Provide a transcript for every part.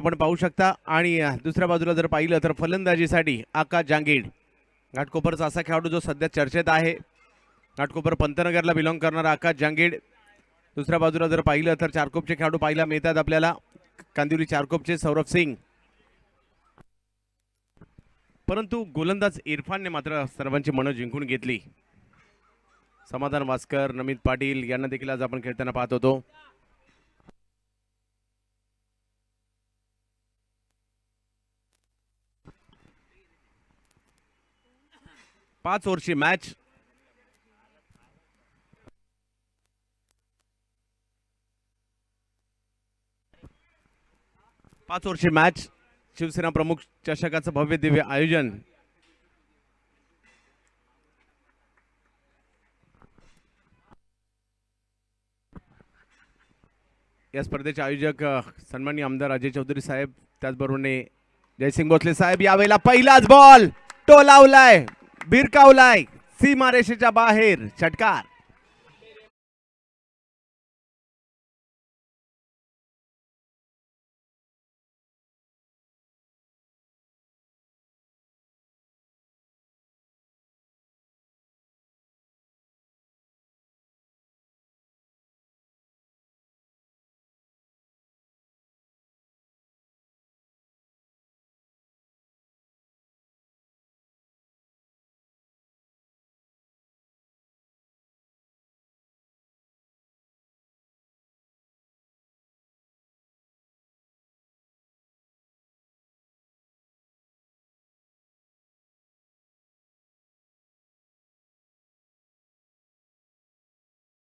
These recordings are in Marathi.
आपण पाहू शकता। आणि दुसऱ्या बाजूला जर पाहिलं तर फलंदाजीसाठी आकाश जांगीड, घाटकोपरचा असा खेळाडू जो सध्या चर्चेत आहे। घाटकोपर पंतनगरला बिलॉंग करणारा आकाश जांगीड। दुसऱ्या बाजूला जर पाहिलं तर चारकोपचे खेळाडू पाहायला मिळतात आपल्याला, कांदिवली चारकोपचे सौरभ सिंग। परंतु गोलंदाज इरफानने मात्र सर्वांची मनं जिंकून घेतली। समाधान वास्कर, नमित पाटील यांना देखील आज आपण खेळताना पाहत होतो। पाच ओव्हरची मॅच। पाच ओव्हरची मॅच, शिवसेना प्रमुख चषकाचं भव्य दिव्य आयोजन। या स्पर्धेचे आयोजक सन्माननीय आमदार अजय चौधरी साहेब, त्याचबरोबर जयसिंग भोसले साहेब। यावेळेला पहिलाच बॉल टोलावलाय, भिरकावलाय, सीमारेषेच्या बाहेर, षटकार।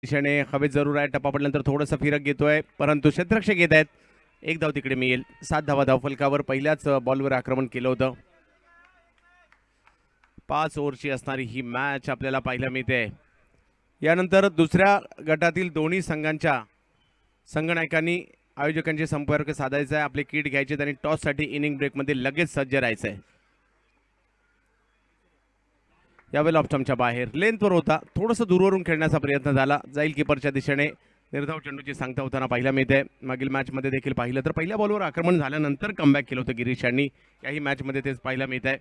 दिशेने हवेत जरूर आहे, टप्पा पडल्यानंतर थोडंसं फिरक घेतोय, परंतु क्षेत्ररक्षक येत आहेत। एक धाव तिकडे मिळेल। 7 धावा धावफलकावर पहिल्याच बॉलवर आक्रमण केलं होतं। 5 ओव्हरची असणारी ही मॅच आपल्याला पाहायला मिळते। यानंतर दुसऱ्या गटातील दोन्ही संघांच्या संघनायकांनी आयोजकांशी संपर्क साधायचा आहे, आपले किट घ्यायचे आणि टॉससाठी इनिंग ब्रेकमध्ये लगेच सज्ज राहायचं आहे। यावेळेला ऑप्शनच्या बाहेर लेंथवर होता, थोडंसं दूरवरून खेळण्याचा प्रयत्न झाला, जाईल किपरच्या दिशेने। निर्धाव चेंडूची सांगता होताना पाहायला मिळते। मागील मॅचमध्ये देखील पाहिलं तर पहिल्या बॉलवर आक्रमण झाल्यानंतर कमबॅक केलं होतं गिरीश यांनी, याही मॅचमध्ये तेच पाहायला मिळत आहे।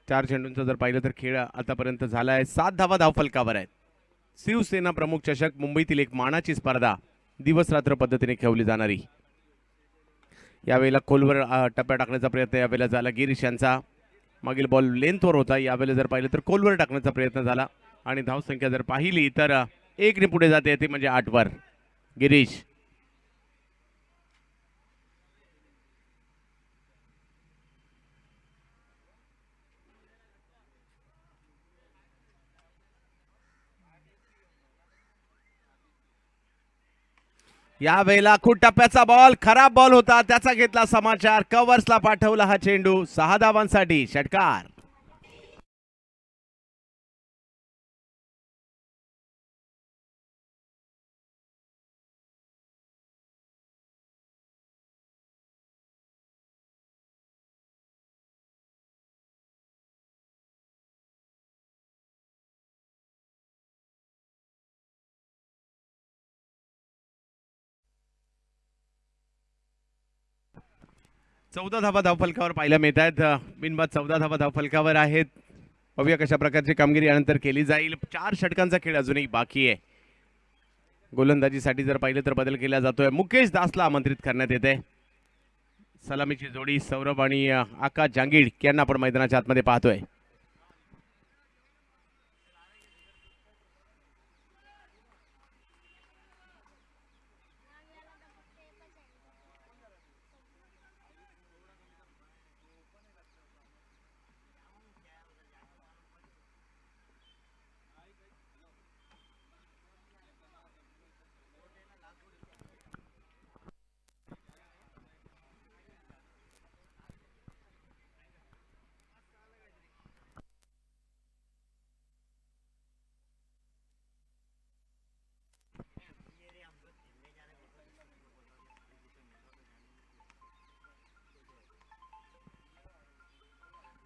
4 चेंडूंचं जर पाहिलं तर खेळ आतापर्यंत झाला आहे। 7 धावा धावफलकावर आहेत। शिवसेना प्रमुख चषक मुंबईतील एक मानाची स्पर्धा, दिवस रात्र पद्धतीने खेळवली जाणारी। यावेळेला खोलवर टप्प्या टाकण्याचा प्रयत्न यावेळेला झाला गिरीश यांचा। मागील बॉल लेंथवर होता, यावेळेला जर पाहिलं तर खोलवर टाकण्याचा प्रयत्न झाला आणि धावसंख्या जर पाहिली तर 1 ने पुढे जाते, ते म्हणजे 8 वर गिरीश। यावेळेला खूप टप्प्याचा बॉल, खराब बॉल होता, त्याचा घेतला समाचार, कव्हर्सला पाठवला हा चेंडू। 6 धावांसाठी षटकार। चौदा धावा धावफलकावर पाहायला मिळत आहेत। बिनबाद 14 धावा धावफलकावर आहेत। बघूया कशा प्रकारची कामगिरी यानंतर केली जाईल। 4 षटकांचा खेळ अजूनही बाकी आहे। गोलंदाजीसाठी जर पाहिलं तर बदल केला जातोय, मुकेश दासला आमंत्रित करण्यात येते। सलामीची जोडी सौरभ आणि आकाश जांगीड यांना आपण मैदानाच्या आतमध्ये पाहतोय।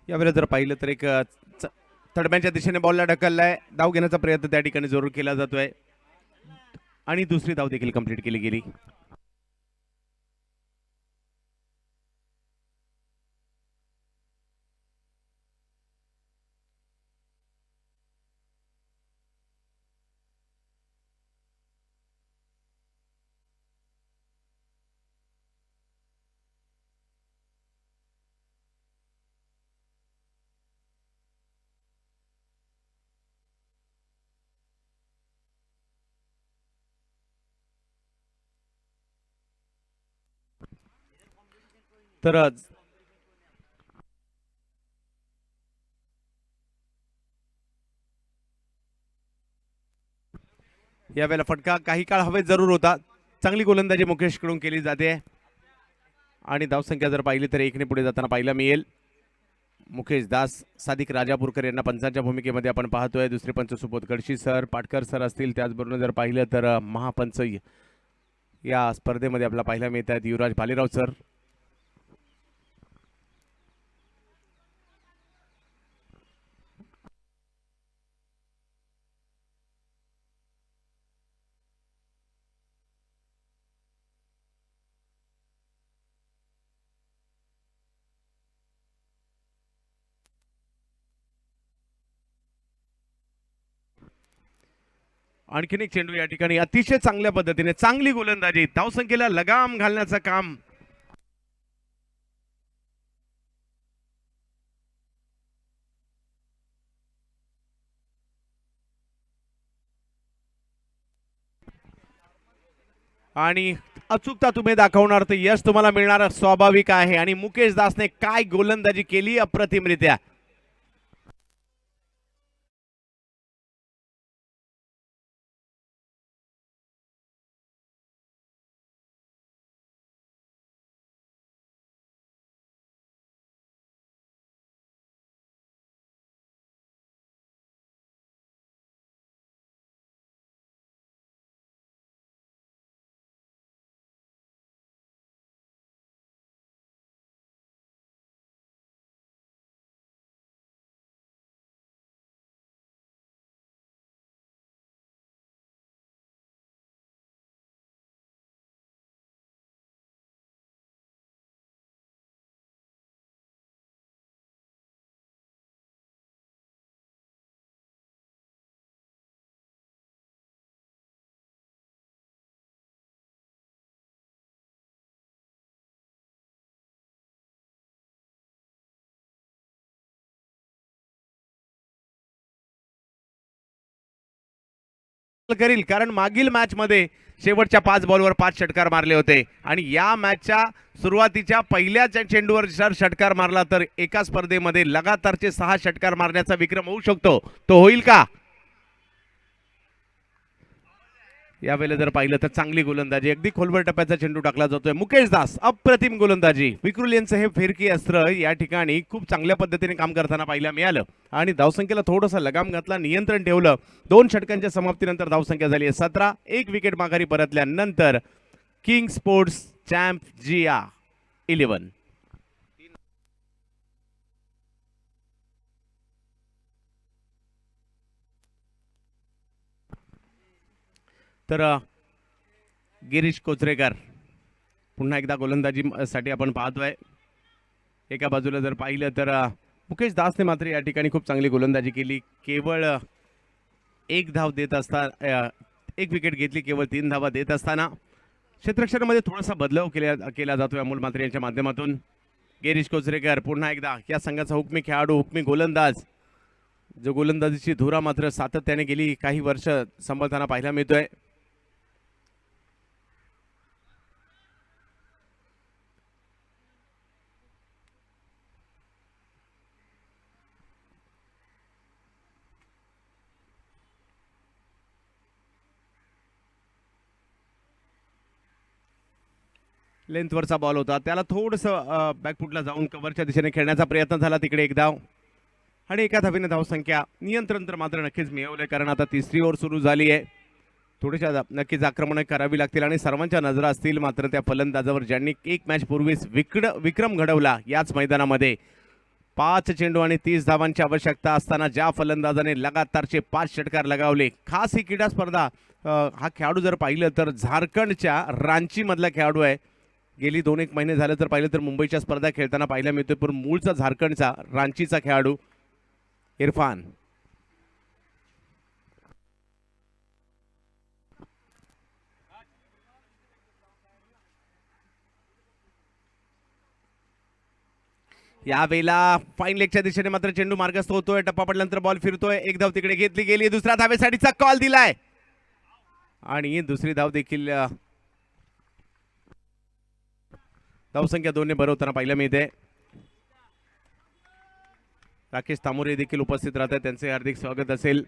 यावेळेला जर पाहिलं तर एक तडम्याच्या दिशेने बॉलला ढकललाय, धाव घेण्याचा प्रयत्न त्या ठिकाणी जरूर केला जातोय आणि दुसरी धाव देखील कंप्लीट केली गेली। तर यावेळेला फटका काही काळ हवेत जरूर होता. चांगली गोलंदाजी मुकेशकडून केली जाते आणि धावसंख्या जर पाहिली तर एकने पुढे जाताना पाहायला मिळेल. मुकेश दास, सादिक राजापूरकर यांना पंचांच्या भूमिकेमध्ये आपण पाहतोय. दुसरे पंच सुबोध गडशी सर, पाटकर सर असतील. त्याचबरोबर जर पाहिलं तर महापंच या स्पर्धेमध्ये आपल्याला पाहायला मिळत आहेत युवराज भालेराव सर. आणखीन एक चेंडू या ठिकाणी अतिशय चांगल्या पद्धतीने चांगली गोलंदाजी, धावसंख्येला लगाम घालण्याचं काम आणि अचूकता तुम्ही दाखवणार तर यश तुम्हाला मिळणार स्वाभाविक आहे. आणि मुकेश दासने काय गोलंदाजी केली अप्रतिमरित्या. करील कारण मागील मॅच मध्ये शेवटच्या 5 बॉलवर 5 षटकार मारले होते आणि या मॅचच्या सुरुवातीच्या पहिल्या चेंडूवर जर षटकार मारला तर एका स्पर्धेमध्ये लगातारचे 6 षटकार मारण्याचा विक्रम होऊ शकतो. तो होईल का? यावेळेला जर पाहिलं तर चांगली गोलंदाजी, अगदी खोलवर टप्प्याचा चेंडू टाकला जातोय. मुकेश दास अप्रतिम गोलंदाजी. विक्रुल यांचं हे फिरकी अस्त्र या ठिकाणी खूप चांगल्या पद्धतीने काम करताना पाहायला मिळालं आणि धावसंख्येला थोडासा लगाम घातला, नियंत्रण ठेवलं. 2 षटकांच्या समाप्तीनंतर धावसंख्या झाली आहे 17. 1 विकेट माघारी परतल्यानंतर किंग स्पोर्ट्स चॅम्प जिया 11. तर गिरीश कोचरेकर पुन्हा एकदा गोलंदाजीसाठी आपण पाहतोय. एका बाजूला जर पाहिलं तर मुकेश दासने मात्र या ठिकाणी खूप चांगली गोलंदाजी केली. केवळ 1 धाव देत असताना 1 विकेट घेतली, केवळ 3 धावा देत असताना क्षेत्ररक्षणामध्ये थोडासा बदलाव केला जातोय अमोल मात्रे यांच्या माध्यमातून. गिरीश कोचरेकर पुन्हा एकदा या संघाचा हुकमी खेळाडू, हुकमी गोलंदाज, जो गोलंदाजीची धुरा मात्र सातत्याने गेली काही वर्ष सांभाळताना पाहायला मिळतोय. लेंथवरचा बॉल होता, त्याला थोडंसं बॅकफुटला जाऊन कव्हरच्या दिशेने खेळण्याचा प्रयत्न झाला. तिकडे 1 धाव आणि एका धावेने धावसंख्या. नियंत्रण तर मात्र नक्कीच मिळवलंय कारण आता 3री ओव्हर सुरू झाली आहे. थोड्याशा नक्कीच आक्रमण करावी लागतील आणि सर्वांच्या नजरा असतील मात्र त्या फलंदाजावर ज्यांनी 1 मॅच पूर्वीच विक्रम घडवला याच मैदानामध्ये. 5 चेंडू आणि 30 धावांची आवश्यकता असताना ज्या फलंदाजाने लगातारचे 5 षटकार लगावले. खास ही क्रीडा स्पर्धा, हा खेळाडू जर पाहिलं तर झारखंडच्या रांची मधला खेळाडू आहे. गेली 2-1 महिने झाले तर पाहिलं तर मुंबईच्या स्पर्धा खेळताना पाहायला मिळतोय, पण मूळचा झारखंडचा रांचीचा खेळाडू इरफान. यावेळेला फाईन लेगच्या दिशेने मात्र चेंडू मार्गस्थ होतोय. टप्पा पडल्यानंतर बॉल फिरतोय. 1 धाव तिकडे घेतली गेली. दुसऱ्या धावेसाठीचा कॉल दिलाय आणि दुसरी धाव देखील धावसंख्या 2 ने भरवताना पाहायला मिळते. राकेश तामोरे देखील उपस्थित राहतात, त्यांचे हार्दिक स्वागत असेल.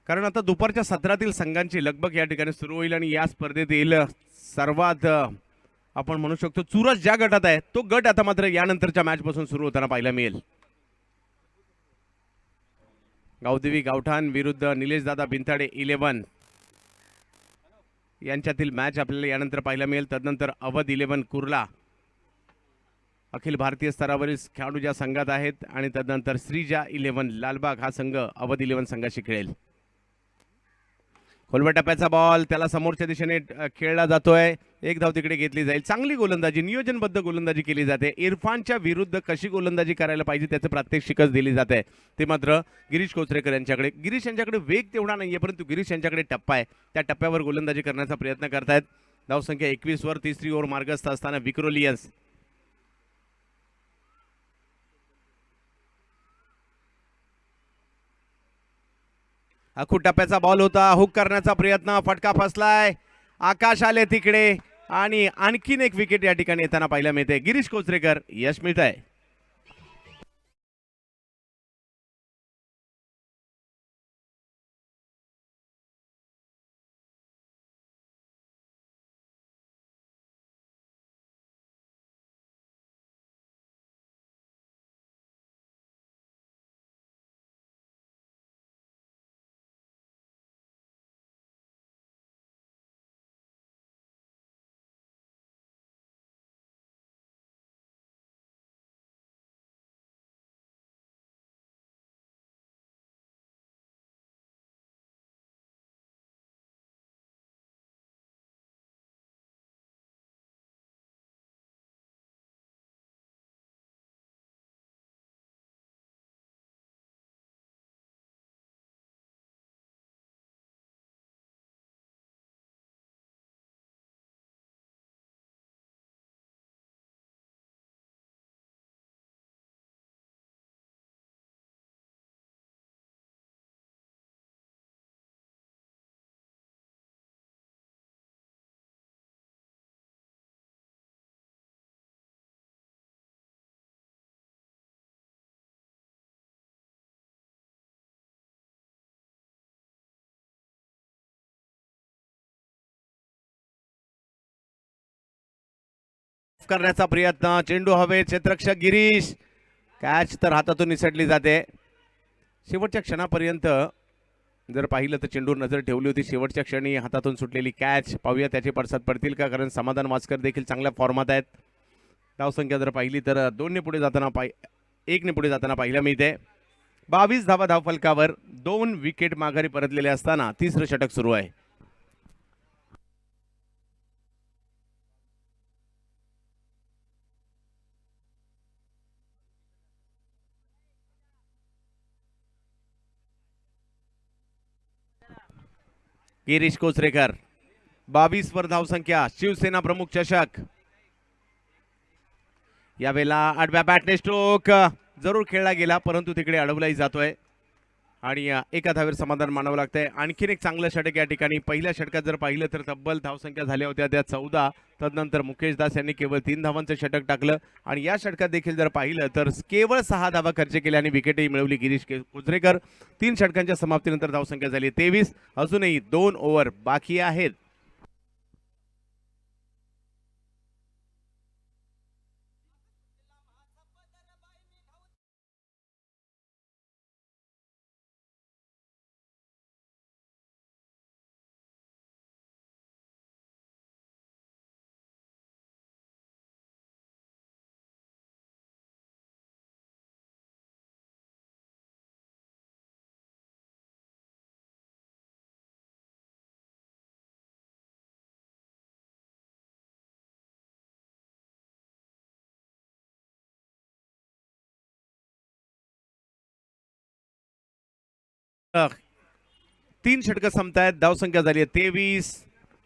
कारण आता दुपारच्या सत्रातील संघांची लगबग या ठिकाणी सुरू होईल आणि या स्पर्धेतील सर्वात आपण म्हणू शकतो चुरस ज्या गटात आहे तो गट आता मात्र यानंतरच्या मॅच पासून सुरू होताना पाहायला मिळेल. गावदेवी गावठाण विरुद्ध निलेश दादा बिनताडे 11 यांच्यातील मॅच आपल्याला यानंतर पाहायला मिळेल. तदनंतर अवध 11 कुर्ला अखिल भारतीय स्तरावरील खेळाडू ज्या संघात आहेत आणि तदनंतर श्रीजा 11 लालबाग हा संघ अवध 11 संघाशी खेळेल. खोलव्या टप्प्याचा बॉल त्याला समोरच्या दिशेने खेळला जातोय. एक धाव तिकडे घेतली जाईल. चांगली गोलंदाजी, नियोजनबद्ध गोलंदाजी केली जाते. इरफानच्या विरुद्ध कशी गोलंदाजी करायला पाहिजे त्याचं प्रात्यक्षिकच दिली जाते. ते मात्र गिरीश कोचरेकर यांच्याकडे. गिरीश यांच्याकडे वेग तेवढा नाहीये, परंतु गिरीश यांच्याकडे टप्पा आहे. त्या टप्प्यावर गोलंदाजी करण्याचा प्रयत्न करतायत. धावसंख्या 21 वर तिसरी ओव्हर मार्गस्थ असताना विक्रोलियन्स अखू टप्प्याचा बॉल होता. हुक करण्याचा प्रयत्न, फटका फसलाय. आकाश आले तिकडे आणि आणखीन एक विकेट या ठिकाणी येताना पाहायला मिळते. गिरीश कोचरेकर यश मिळत आहे. करण्याचा प्रयत्न, चेंडू हवे, क्षेत्ररक्षक गिरीश, कॅच तर हातातून निसटली जाते. शेवटच्या क्षणापर्यंत जर पाहिलं तर चेंडूवर नजर ठेवली होती. शेवटच्या क्षणी हातातून सुटलेली कॅच. पाहूया त्याचे पडसाद पडतील का, कारण समाधान वास्कर देखील चांगल्या फॉर्मात आहेत. धावसंख्या जर पाहिली तर 2 ने पुढे जाताना 1 ने पुढे जाताना पाहायला मिळते. 22 धावा धावफलकावर 2 विकेट माघारी परतलेले असताना तिसरं षटक सुरू आहे. गिरीश कोचरेकर 22 वर धावसंख्या. शिवसेना प्रमुख चषक यावेळेला आडव्या बॅटने स्ट्रोक जरूर खेळला गेला, परंतु तिकडे अडवलाही जातोय आणि एका धावेवर समाधान मानावं लागतंय. आणखीन एक चांगलं षटक या ठिकाणी. पहिल्या षटकात जर पाहिलं तर तब्बल धावसंख्या झाल्या होत्या त्या 14. तदनंतर मुकेश दास यांनी केवळ 3 धावांचं षटक टाकलं आणि या षटकात देखील जर पाहिलं तर केवळ 6 धावा खर्च केल्या आणि विकेटही मिळवली गिरीश कोचरेकर. 3 षटकांच्या समाप्तीनंतर धावसंख्या झाली 23. अजूनही 2 ओव्हर बाकी आहेत. तीन षटकं संपतायत. धावसंख्या झाली आहे 23.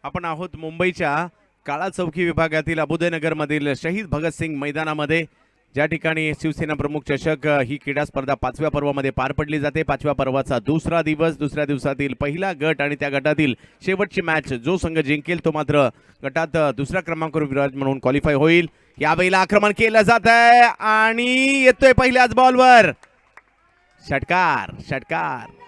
आपण आहोत मुंबईच्या काळा चौकी विभागातील अबुदयनगर मधील शहीद भगतसिंग मैदानामध्ये. ज्या ठिकाणी शिवसेना प्रमुख चषक ही क्रीडा स्पर्धा 5व्या पर्वामध्ये पार पडली जाते. 5व्या पर्वाचा दुसरा दिवस, दुसऱ्या दिवसातील पहिला गट आणि त्या गटातील शेवटची मॅच जो संघ जिंकेल तो मात्र गटात दुसऱ्या क्रमांकावर विराज म्हणून क्वालिफाय होईल. यावेळेला आक्रमण केलं जात आहे आणि येतोय पहिल्याच बॉलवर षटकार. षटकार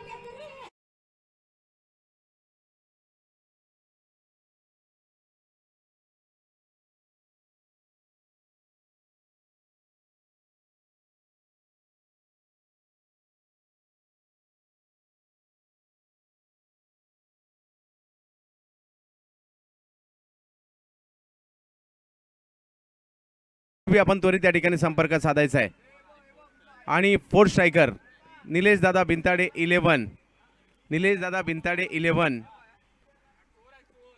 आपण त्वरित त्या ठिकाणी संपर्क साधायचा आहे. आणि फोर्थ स्ट्रायकर निलेश दादा बिनताडे 11. निलेश दादा बिनताडे 11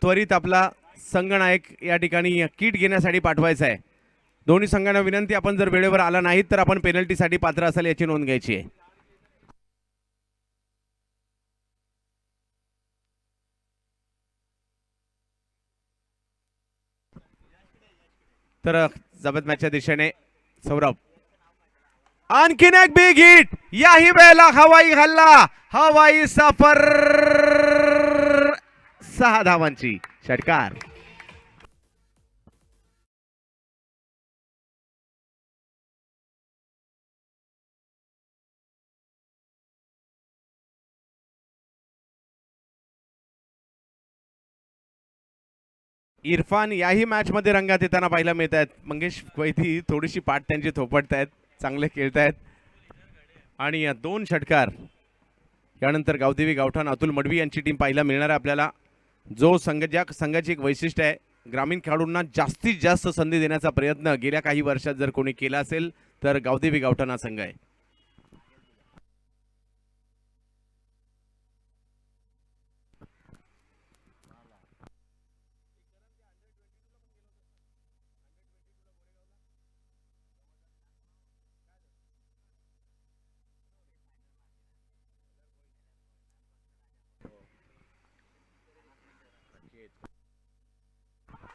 त्वरित आपला संघनायक या ठिकाणी किट घेण्यासाठी पाठवायचा आहे. दोन्ही संघांना विनंती, आपण जर वेळेवर आला नाहीत तर आपण पेनल्टीसाठी पात्र असाल याची नोंद घ्यायची आहे. तर जबत मॅचच्या दिशेने सौरभ आणखीन एक बिग हिट. याही वेळेला हवाई हल्ला, हवाई सफर, 6 धावांची. षटकार. इरफान याही मॅच मध्ये रंगात येताना पाहायला मिळत आहेत. मंगेश वैदी थोडीशी पाठ त्यांची थोपटत आहेत, चांगले खेळत आहेत. आणि 2 षटकार यानंतर गावदेवी गावठाण अतुल मडवी यांची टीम पाहायला मिळणार आहे आपल्याला. जो संघ, ज्या संघाची एक वैशिष्ट्य आहे, ग्रामीण खेळाडूंना जास्तीत जास्त संधी देण्याचा प्रयत्न गेल्या काही वर्षात जर कोणी केला असेल तर गावदेवी गावठाण हा संघ आहे.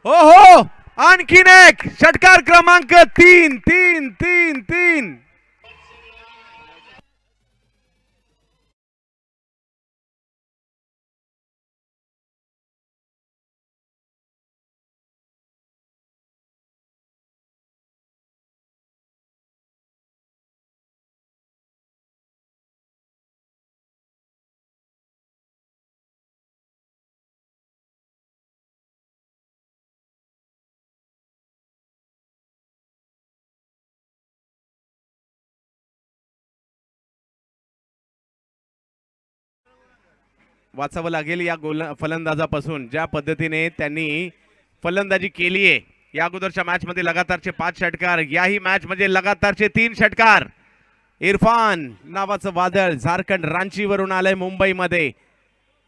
हो हो, आणखीन एक षटकार क्रमांक 3 3 3 3. वाचावं लागेल या फलंदाजापासून, ज्या पद्धतीने त्यांनी फलंदाजी केली आहे. या अगोदरच्या मॅच मध्ये लगातारचे 5 षटकार, याही मॅच मध्ये लगातारचे 3 षटकार. इरफान नावाचं वादळ झारखंड रांचीवरून आलंय मुंबईमध्ये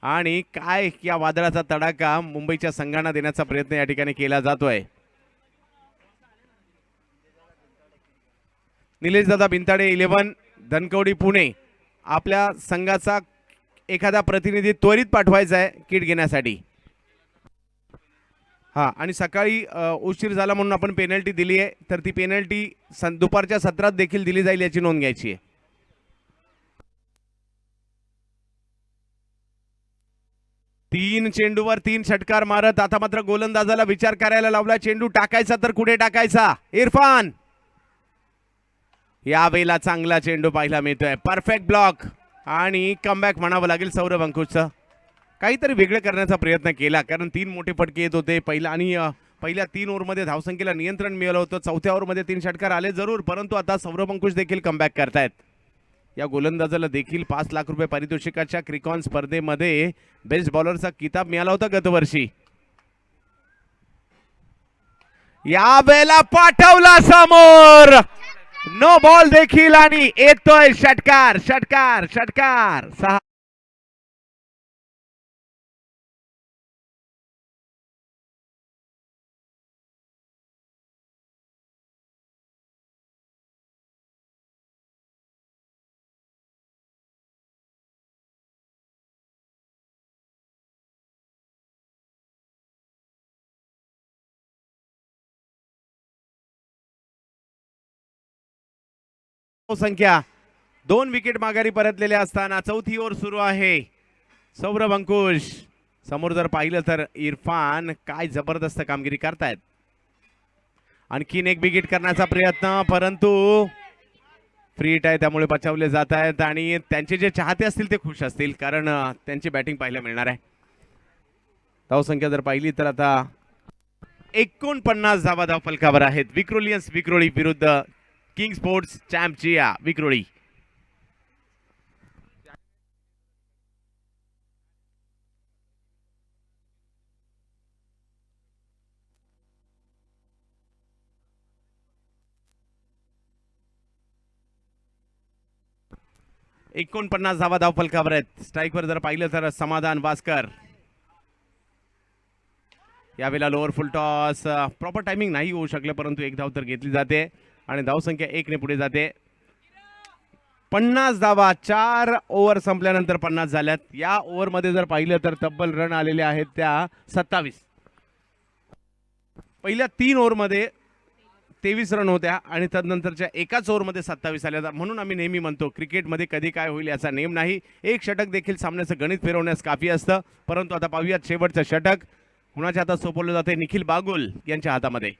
आणि काय या वादळाचा तडाखा मुंबईच्या संघांना देण्याचा प्रयत्न या ठिकाणी केला जातोय. निलेश दादा बिनताडे 11 धनकवडी पुणे आपल्या संघाचा एखादा प्रतिनिधी त्वरित पाठवायचा आहे किट घेण्यासाठी. हा, आणि सकाळी उशीर झाला म्हणून आपण पेनल्टी दिली आहे, तर ती पेनल्टी दुपारच्या सत्रात देखील दिली जाईल याची नोंद घ्यायची आहे. 3 चेंडूवर 3 षटकार मारत आता मात्र गोलंदाजाला विचार करायला लावला. चेंडू टाकायचा तर कुठे टाकायचा. इरफान यावेळेला चांगला चेंडू पाहायला मिळतोय, परफेक्ट ब्लॉक आणि कमबॅक म्हणावं लागेल सौरभ अंकुशचं. काहीतरी वेगळं करण्याचा प्रयत्न केला, कारण 3 मोठे फटके येत होते पहिला, आणि पहिल्या 3 ओव्हरमध्ये धावसंख्येला नियंत्रण मिळालं होतं. चौथ्या ओव्हरमध्ये 3 षटकार आले जरूर, परंतु आता सौरभ अंकुश देखील कमबॅक करतायत. या गोलंदाजाला देखील 5 लाख रुपये पारितोषिकाच्या क्रिकॉन स्पर्धेमध्ये बेस्ट बॉलरचा किताब मिळाला होता गतवर्षी. यावेळेला पाठवला समोर, नो बॉल देखील आणि येतोय षटकार. षटकार षटकार 6. संख्या 2 विकेट माघारी परतलेल्या असताना चौथी ओव्हर सुरू आहे. सौरभ अंकुश समोर जर पाहिलं तर इरफान काय जबरदस्त कामगिरी करतायत. आणखीन एक विकेट करण्याचा प्रयत्न, परंतु फ्री हिट आहे त्यामुळे बचावले जात आहेत आणि त्यांचे जे चाहते असतील ते खुश असतील, कारण त्यांची बॅटिंग पाहायला मिळणार आहे. धावसंख्या जर पाहिली तर आता 49 धावा धावफलकावर आहेत. विक्रोलियन्स विक्रोळी विरुद्ध किंग स्पोर्ट्स चॅम्पियन विक्रोळी. एकोणपन्नास धावा धावफलकावर आहेत. स्ट्राईकवर जर पाहिलं तर समाधान भास्कर. यावेळेला लोअर फुल टॉस, प्रॉपर टायमिंग नाही होऊ शकलं, परंतु एक धाव तर घेतली जाते आणि धावसंख्या 1 ने पुढे जाते. 50 धावा 4 ओव्हर संपल्यानंतर 50 झाल्यात. या ओव्हरमध्ये जर पाहिलं तर तब्बल रन आलेले आहेत त्या 27. पहिल्या 3 ओव्हरमध्ये 23 रन होत्या आणि तदनंतरच्या एकाच ओव्हरमध्ये 27 आल्या. म्हणून आम्ही नेहमी म्हणतो क्रिकेटमध्ये कधी काय होईल याचा नेम नाही. एक षटक देखील सामन्याचं गणित फिरवण्यास काफी असतं. परंतु आता पाहूयात शेवटचं षटक कुणाच्या हातात सोपवलं जाते. निखिल बागुल यांच्या हातामध्ये.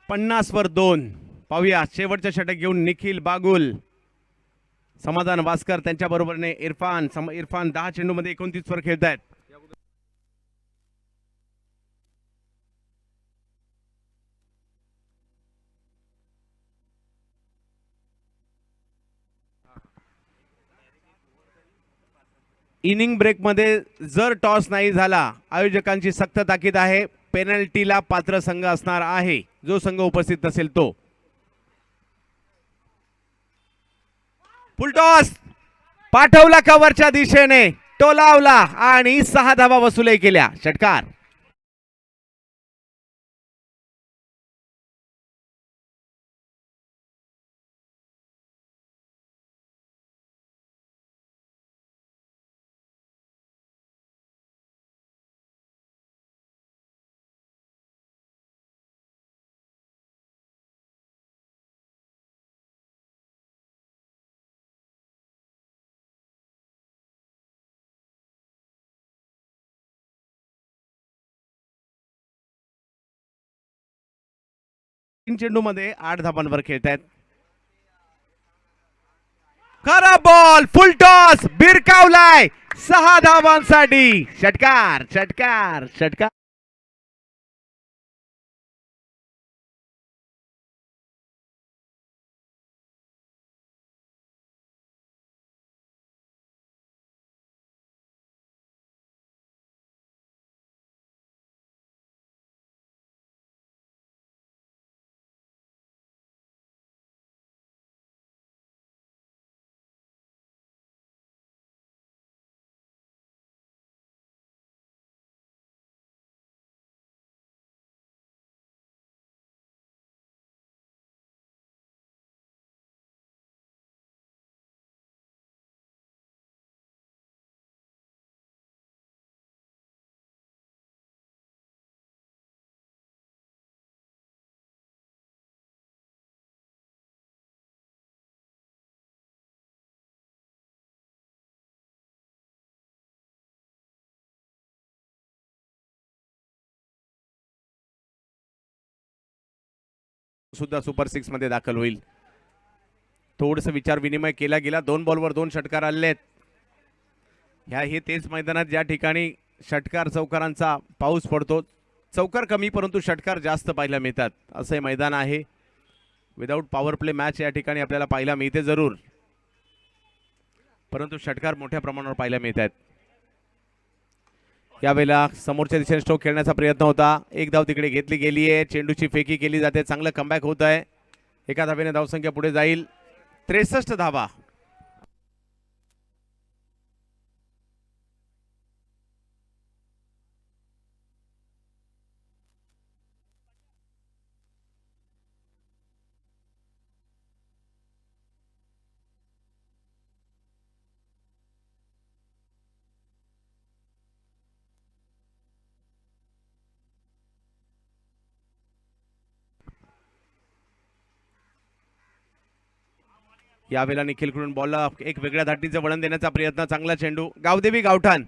पन्नास वर 2. पाहूया शेवटचं षटक घेऊन निखिल बागुल, समाधान भास्कर त्यांच्या बरोबरने इरफान. इरफान 10 चेंडूमध्ये 29 वर खेळत आहेत. इनिंग ब्रेकमध्ये जर टॉस नाही झाला, आयोजकांची सक्त ताकीद आहे, पेनल्टीला पात्र संघ असणार आहे. जो संघ उपस्थित नसेल तो. फुल टॉस पाठवला कव्हरच्या दिशेने, टोलावला आणि 6 धावा वसुली केल्या. षटकार. चेंडू मध्ये 8 धावांवर खेळतायत. खरा बॉल, फुल टॉस बिरकावलाय 6 धावांसाठी. षटकार षटकार षटकार. सुद्धा सुपर 6 मध्ये दाखल होईल. थोडस विचार विनिमय केला गेला. 2 बॉलवर 2 षटकार आले आहेत. ह्या हे तेच मैदानात ज्या ठिकाणी षटकार चौकारांचा पाऊस पडतो. चौकार कमी परंतु षटकार जास्त पाहायला मिळतात, असे मैदान आहे. विदाउट पॉवर प्ले मॅच या ठिकाणी आपल्याला पाहायला मिळते जरूर, परंतु षटकार मोठ्या प्रमाणावर पाहायला मिळतात. यावेळेला समोरच्या दिशेने स्ट्रोक खेळण्याचा प्रयत्न होता. एक धाव तिकडे घेतली गेली आहे. चेंडूची फेकी केली जाते. चांगलं कमबॅक होत आहे. एका धावेने धावसंख्या पुढे जाईल. 63 धावा. यावेळेला निखिलकडून बॉलला एक वेगळ्या धाटीचं वळण देण्याचा प्रयत्न. चांगला चेंडू. गावदेवी गावठाण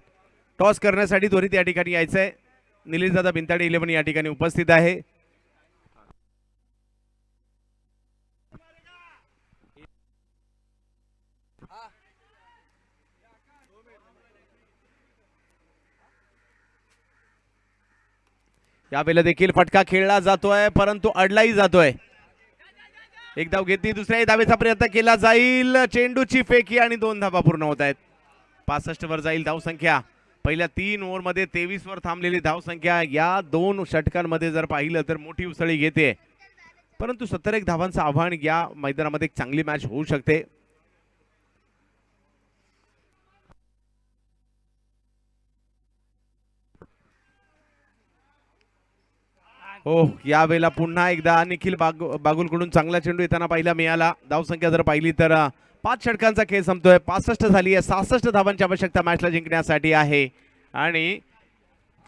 टॉस करण्यासाठी त्वरित या ठिकाणी यायचंय. निलेशदादा भिंताडे 11 या ठिकाणी उपस्थित आहे. यावेळेला देखील फटका खेळला जातोय परंतु अडलाही जातोय. एक धाव घेतली. दुसऱ्याही धावेचा प्रयत्न केला जाईल. चेंडूची फेकी आणि 2 धावा पूर्ण होत आहेत. 65 वर जाईल धावसंख्या. पहिल्या 3 ओव्हरमध्ये 23 वर थांबलेली धावसंख्या या 2 षटकांमध्ये जर पाहिलं तर मोठी उसळी घेते. परंतु 71 धावांचं आव्हान या मैदानामध्ये एक चांगली मॅच होऊ शकते. हो यावेळेला पुन्हा एकदा निखिल बागुलकडून चांगला चेंडू येताना पाहिला मिळाला. धावसंख्या जर पाहिली तर 5 षटकांचा खेळ संपतोय. 65 झाली आहे. 66 धावांची आवश्यकता मॅचला जिंकण्यासाठी आहे. आणि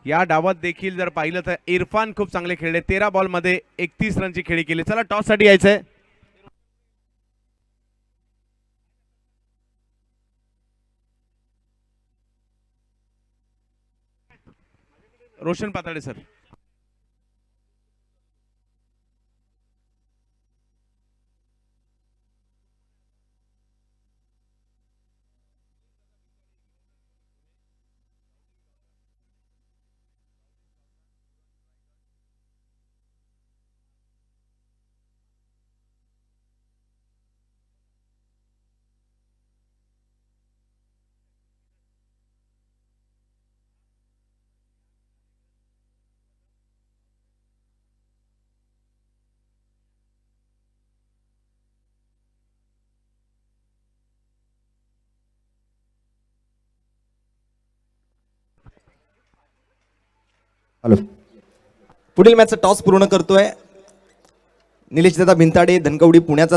या डावात देखील जर पाहिलं तर इरफान खूप चांगले खेळले. 13 बॉलमध्ये 31 रनची खेळी केली. चला टॉस साठी यायचंय. रोशन पाताडे सर. हॅलो. पुढील मॅचचा टॉस पूर्ण करतोय निलेशदादा भिंताडे धनकवडी पुण्याचा.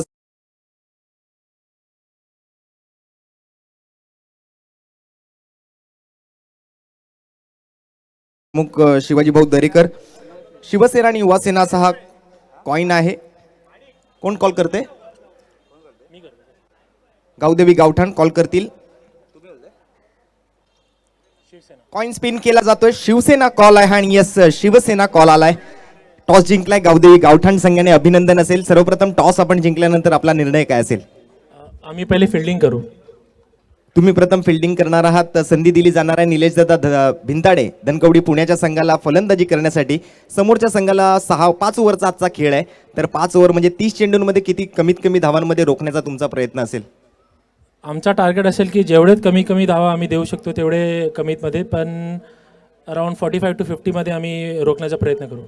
मुख शिवाजी भाऊ दरेकर. शिवसेना आणि युवासेना असा हा कॉइन आहे. कोण कॉल करते? गावदेवी गावठाण कॉल करतील. कॉइन स्पिन केला जातोय. शिवसेना कॉल आहे आणि यस शिवसेना कॉल आलाय. टॉस जिंकलाय गावदेवी गावठाण संघाने. अभिनंदन असेल. सर्वप्रथम टॉस आपण जिंकल्यानंतर आपला निर्णय काय असेल? आम्ही पहिले फिल्डिंग करू. तुम्ही प्रथम फिल्डिंग करणार आहात. संधी दिली जाणार आहे निलेशदादा भिंताडे धनकवडी पुण्याच्या संघाला फलंदाजी करण्यासाठी. समोरच्या संघाला 5 ओव्हरचा आजचा खेळ आहे. तर 5 ओव्हर म्हणजे 30 चेंडूंमध्ये किती कमीत कमी धावांमध्ये रोखण्याचा तुमचा प्रयत्न असेल? आमचा टार्गेट असेल की जेवढेच कमी धावा आम्ही देऊ शकतो तेवढे कमीतमध्ये, पण अराउंड 45 to 50 मध्ये आम्ही रोखण्याचा प्रयत्न करू.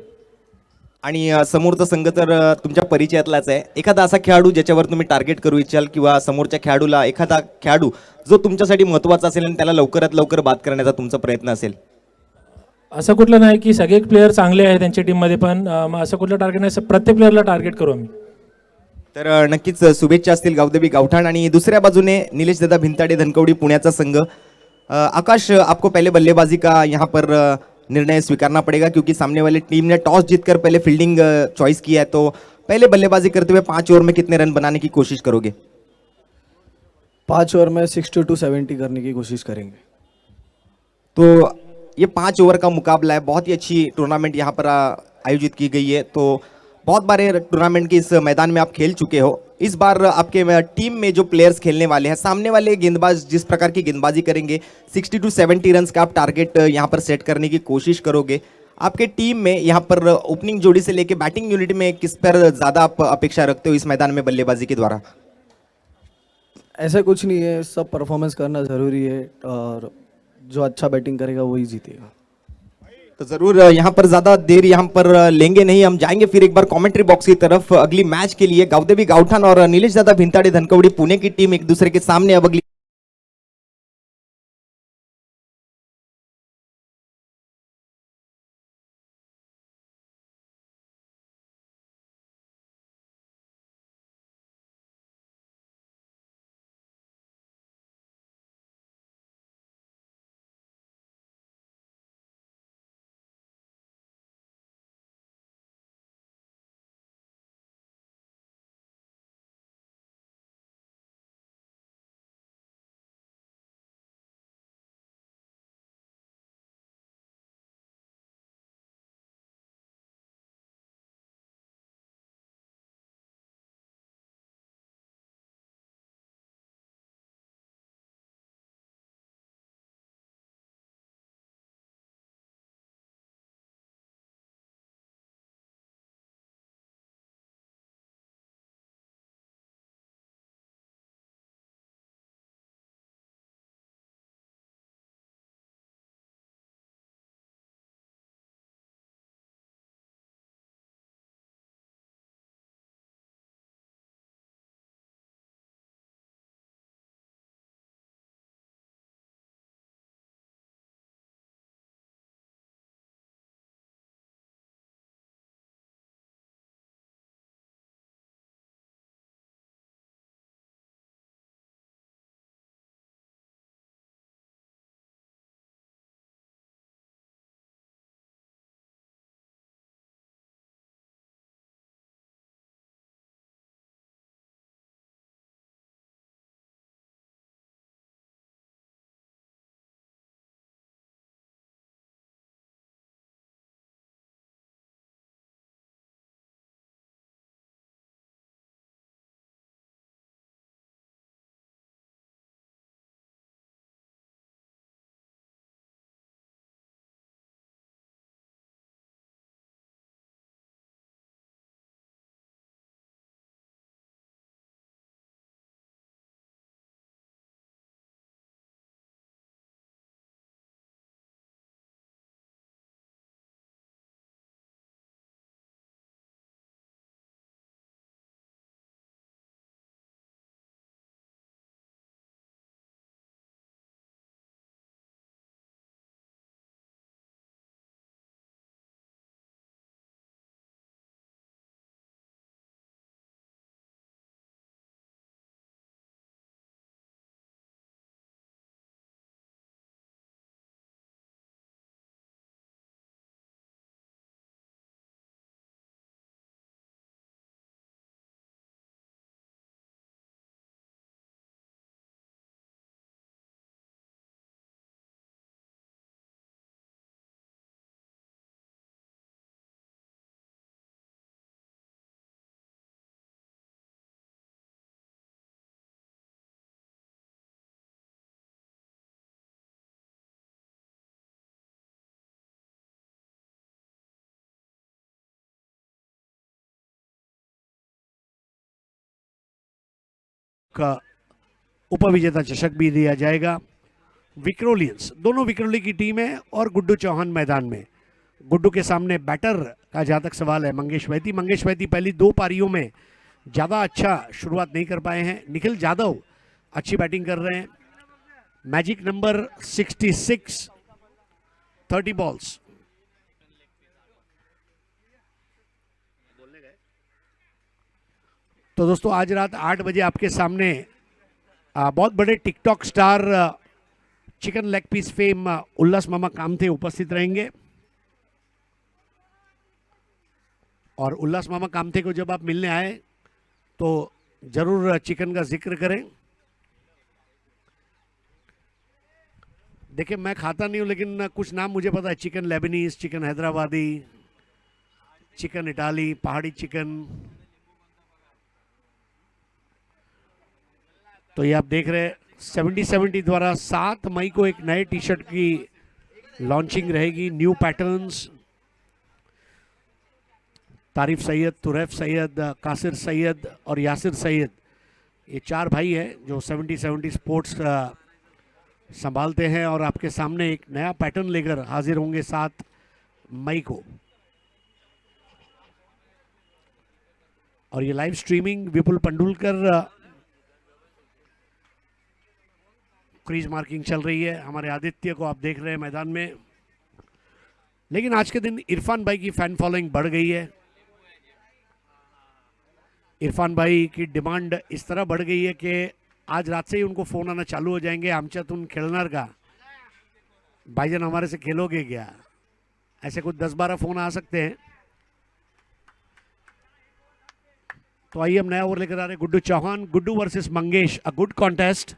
आणि समोरचा संघ तर तुमच्या परिचयातलाच आहे. एखादा असा खेळाडू ज्याच्यावर तुम्ही टार्गेट करू इच्छाल किंवा समोरच्या खेळाडूला एखादा खेळाडू जो तुमच्यासाठी महत्त्वाचा असेल आणि त्याला लवकरात लवकर बाद करण्याचा तुमचा प्रयत्न असेल? असं कुठलं नाही की सगळे प्लेयर चांगले आहेत त्यांच्या टीममध्ये, पण असं कुठलं टार्गेट नाही. प्रत्येक प्लेअरला टार्गेट करू आम्ही. तर नक्कीच शुभेच्छा असतील गावदेवी गावठाण. आणि दुसऱ्या बाजूने निलेशदादा भिंताडे धनकवडी पुण्याचा संघ. आकाश, आपको पहले बल्लेबाजी का यहाँ पर निर्णय स्वीकारना पड़ेगा क्योंकि सामने वाली टीम ने टॉस जीतकर पहले फील्डिंग चॉइस किया है. तो पहले बल्लेबाजी करते हुए 5 ओवर में कितने रन बनाने की कोशिश करोगे? 5 ओवर में 60 to 70 करने की कोशिश करेंगे. तो ये 5 ओवर का मुकाबला है. बहुत ही अच्छी टूर्नामेंट यहाँ पर आयोजित की गई है. तो बहुत बारे टूर्नामेंट के इस मैदान में आप खेल चुके हो. इस बार आपके टीम में जो प्लेयर्स खेलने वाले हैं, सामने वाले गेंदबाज जिस प्रकार की गेंदबाजी करेंगे 60 to 70 रन का आप टारगेट यहाँ पर सेट करने की कोशिश करोगे. आपके टीम में यहाँ पर ओपनिंग जोड़ी से लेके बैटिंग यूनिट में किस पर ज़्यादा आप अपेक्षा रखते हो इस मैदान में बल्लेबाजी के द्वारा? ऐसा कुछ नहीं है, सब परफॉर्मेंस करना ज़रूरी है और जो अच्छा बैटिंग करेगा वही जीतेगा. तो जरूर यहाँ पर ज्यादा देर यहाँ पर लेंगे नहीं. हम जाएंगे फिर एक बार कमेंट्री बॉक्स की तरफ अगली मैच के लिए. गावदेवी गावठाण और निलेशदादा भिंताडे धनकवडी पुणे की टीम एक दूसरे के सामने अब अगली एक उपविजेता चषक भी दिया जाएगा। विक्रोलियंस, दोनों विक्रोली की टीम है और गुड्डू चौहान मैदान में। गुड्डू के सामने बैटर का जहाँ तक सवाल है मंगेश वैदी। मंगेश वैदी पहली 2 पारियों में ज़्यादा अच्छा शुरुआत नहीं कर पाए हैं। निखिल जाधव अच्छी बैटिंग कर रहे हैं। Magic number 66, 30 balls. तो दोस्तों आज रात 8 बजे आपके सामने बहुत बड़े TikTok star chicken leg piece fame Ullas मामा कामथे उपस्थित रहेंगे। और उल्लास मामा कामथे को जब आप मिलने आए तो जरूर चिकन का जिक्र करें। देखिए मैं खाता नहीं हूं लेकिन कुछ नाम मुझे पता है। Chicken Lebanese, chicken Hyderabadi, chicken Italy, पहाड़ी चिकन। तो ये आप देख रहे हैं 70-70 द्वारा 7 मई को एक नए टी शर्ट की लॉन्चिंग रहेगी। New patterns. तारिफ सैयद, तुरैफ सैयद, कासिर सैयद और यासिर सैयद, ये 4 भाई हैं जो 70-70 स्पोर्ट्स संभालते हैं और आपके सामने एक नया पैटर्न लेकर हाजिर होंगे 7 मई को। और ये लाइव स्ट्रीमिंग विपुल पंडुलकर क्रीज मार्किंग चल रही है। हमारे आदित्य को आप देख रहे हैं मैदान में। लेकिन आज के दिन इरफान भाई की फैन फॉलोइंग बढ़ गई है। इरफान भाई की डिमांड इस तरह बढ़ गई है कि आज रात से ही उनको फोन आना चालू हो जाएंगे। आमच्यातून खेलणार का, भाईजान हमारे से खेलोगे क्या, ऐसे कुछ 10-12 फोन आ सकते हैं। तो आइए हम नया ओवर लेकर आ रहे हैं। Guddu Chauhan, Guddu versus Mangesh, a good contest.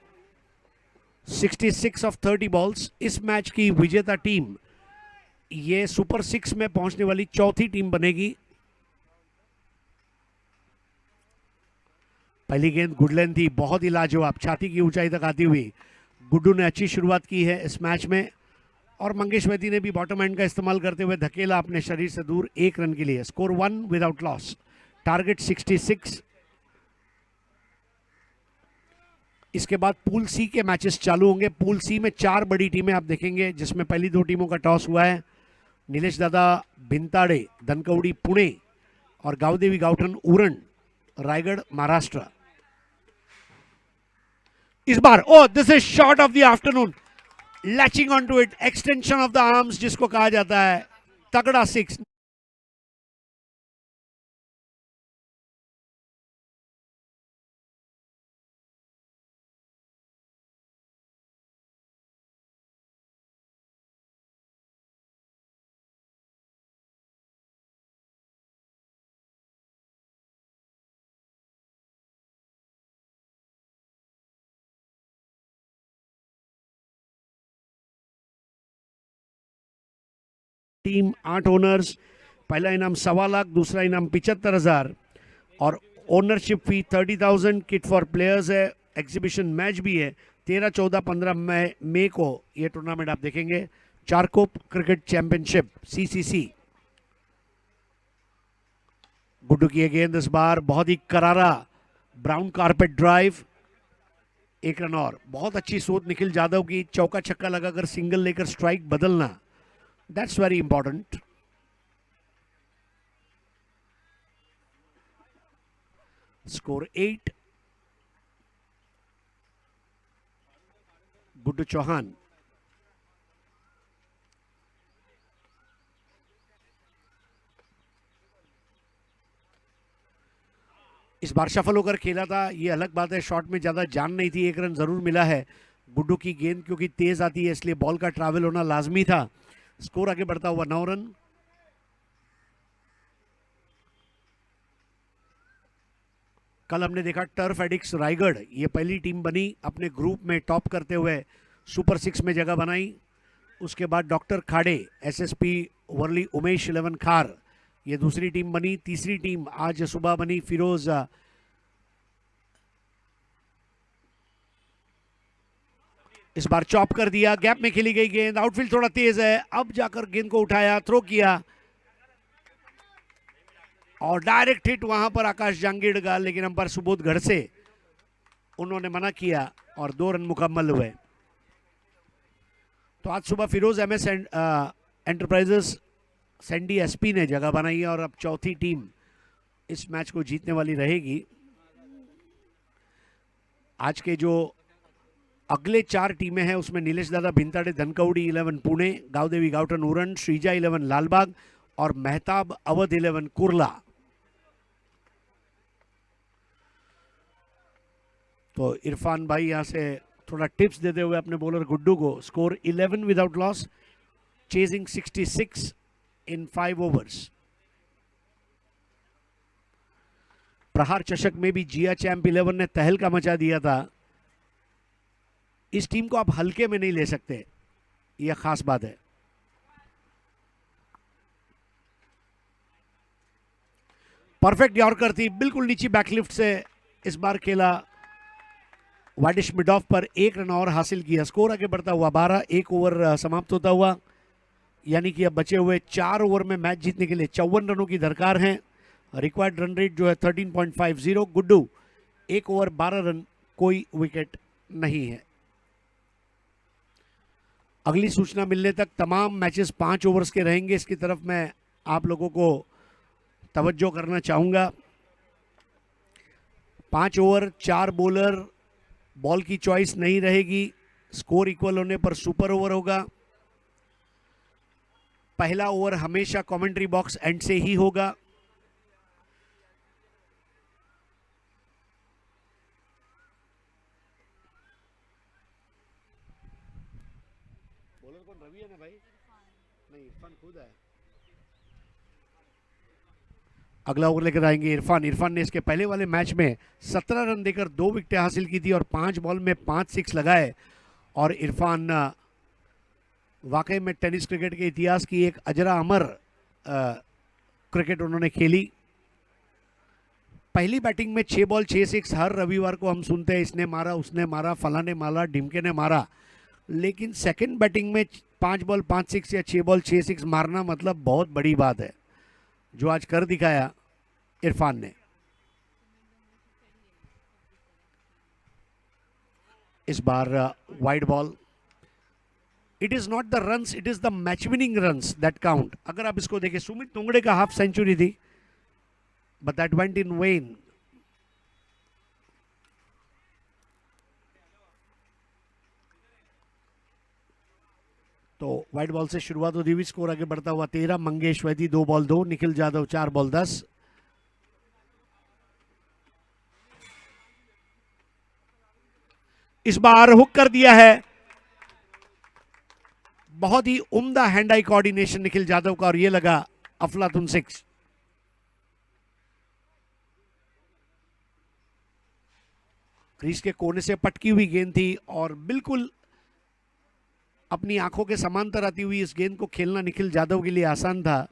66 of 30 balls. इस मैच की विजेता टीम ये सुपर 6 में पहुंचने वाली चौथी टीम बनेगी। पहली गेंद गुडलैंड थी, बहुत ही लाजवाब, छाती की ऊंचाई तक आती हुई। गुड्डू ने अच्छी शुरुआत की है इस मैच में और मंगेश वैदी ने भी बॉटम एंड का इस्तेमाल करते हुए धकेला अपने शरीर से दूर 1 रन के लिए। Score 1 without loss, target 66। इसके बाद पूल सी के मैचेस चालू होंगे। पूल सी में 4 बड़ी टीमें आप देखेंगे, जिसमें पहली 2 टीमों का टॉस हुआ है। नीलेश दादा भिंताड़े, धनकवडी पुणे और गावदेवी गावठन उरण, रायगढ़ महाराष्ट्र। इस बार this is shot of the afternoon, latching on to it, extension of the arms जिसको कहा जाता है, तगड़ा 6। टीम 8 ओनर्स, पहला इनाम 1.25 लाख, दूसरा इनाम 75,000 और ownership fee 30,000। Kit for players है, एग्जीबिशन मैच भी है। 13, 14, 15 मई को ये टूर्नामेंट आप देखेंगे। Charkop cricket championship CCC। Guddu की गेंद इस बार बहुत ही करारा ब्राउन कारपेट ड्राइव, 1 रन और। बहुत अच्छी सोच निखिल जाधव की, चौका छक्का लगाकर सिंगल लेकर स्ट्राइक बदलना, that's very important। Score 8, Guddu Chauhan. इस बार सफल होकर खेला था, ये अलग बात है। शॉट में ज्यादा जान नहीं थी, 1 रन जरूर मिला है। गुड्डू की गेंद क्योंकि तेज आती है इसलिए बॉल का ट्रैवल होना लाजमी था। स्कोर आगे बढ़ता हुआ 9 रन। कल हमने देखा टर्फ एडिक्स रायगढ़, ये पहली टीम बनी, अपने ग्रुप में टॉप करते हुए सुपर 6 में जगह बनाई। उसके बाद डॉक्टर खाड़े, SSP वर्ली उमेश 11 खार, ये दूसरी टीम बनी। तीसरी टीम आज सुबह बनी फिरोज इस बार चॉप कर दिया, गैप में खेली गई गेंद, आउटफील्ड थोड़ा तेज है, अब जाकर गेंद को उठाया, थ्रो किया और डायरेक्ट हिट वहां पर आकाश जांगीड़ का, लेकिन अंपायर सुबोध घर से उन्होंने मना किया और 2 रन मुकम्मल हुए। तो आज सुबह Firoz MS enterprises Sandy SP ने जगह बनाई है और अब चौथी टीम इस मैच को जीतने वाली रहेगी। आज के जो अगले 4 टीमें हैं उसमें नीलेश दादा भिंताड़े धनकवड़ी 11 पुणे, गावदेवी गावटन उरण, श्रीजा 11 लालबाग और मेहताब अवध 11 कुर्ला। तो इरफान भाई यहां से थोड़ा टिप्स देते हुए अपने बॉलर गुड्डू को, score 11 without loss, chasing 66 in 5 overs. Prahar Chashak में भी जिया चैंप 11 ने तहलका मचा दिया था। इस टीम को आप हल्के में नहीं ले सकते, यह खास बात है। परफेक्ट यॉर्कर थी, बिल्कुल नीचे बैकलिफ्ट से इस बार खेला वाडिश मिडॉफ पर 1 रन और हासिल किया। स्कोर आगे बढ़ता हुआ 12, 1 ओवर समाप्त होता हुआ, यानी कि अब बचे हुए 4 ओवर में मैच जीतने के लिए 54 रनों की दरकार है। रिक्वायर्ड रन रेट जो है 13.50। गुड्डू 1 ओवर 12 रन, कोई विकेट नहीं है। अगली सूचना मिलने तक तमाम मैचेस 5 ओवर्स के रहेंगे, इसकी तरफ मैं आप लोगों को तवज्जो करना चाहूंगा। 5 ओवर 4 बॉलर, बॉल की चॉइस नहीं रहेगी। स्कोर इक्वल होने पर सुपर ओवर होगा। पहला ओवर हमेशा कमेंट्री बॉक्स एंड से ही होगा। बॉलर कौन, रवि है ना भाई? नहीं, इरफान खुद है। अगला ओवर लेकर आएंगे इरफान। इरफान ने इसके पहले वाले मैच में 17 रन देकर 2 विकेटें हासिल की थी और 5 बॉल में 5 6 लगाए। और इरफान वाकई में टेनिस क्रिकेट के इतिहास की एक अजरा अमर क्रिकेट उन्होंने खेली। पहली बैटिंग में 6 बॉल 6 6 हर रविवार को हम सुनते हैं, इसने मारा, उसने मारा, फला ने मारा, ढिमके ने मारा। लेकिन सेकंड बैटिंग में 5 बॉल 5 6 या 6 बॉल 6 6 मारना मतलब बहुत बड़ी बात है, जो आज कर दिखाया इरफान ने। इस बार wide ball. It is not the runs, it is the match winning runs that count. अगर आप इसको देखें, सुमित तुंगड़े का हाफ सेंचुरी थी, but that went in vain. तो वाइड बॉल से शुरुआत होती हुई स्कोर आगे बढ़ता हुआ 13। Mangesh Vaidi 2 ball 2, Nikhil Jadhav 4 ball 10। इस बार हुक कर दिया है। बहुत ही उम्दा hand eye coordination Nikhil Jadhav का, और ये लगा अफलातुन 6। क्रीज के कोने से पटकी हुई गेंद थी और बिल्कुल अपनी आंखों के समांतर आती हुई इस गेंद को खेलना निखिल जाधव के लिए आसान था।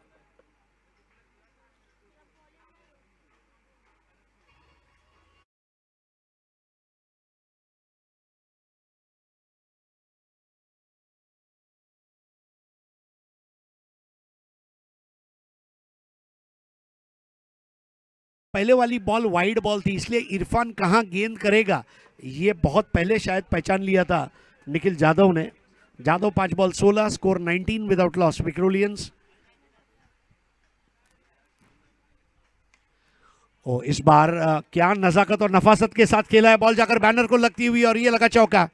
पहले वाली बॉल वाइड बॉल थी, इसलिए इरफान कहां गेंद करेगा ये बहुत पहले शायद पहचान लिया था निखिल जाधव ने। Jadhav 5 ball 16, score 19 without loss. Vikrolians. Oh, इस बार क्या नजाकत और नफासत के साथ खेला है, बॉल जाकर बैनर को लगती हुई और ये लगा चौका।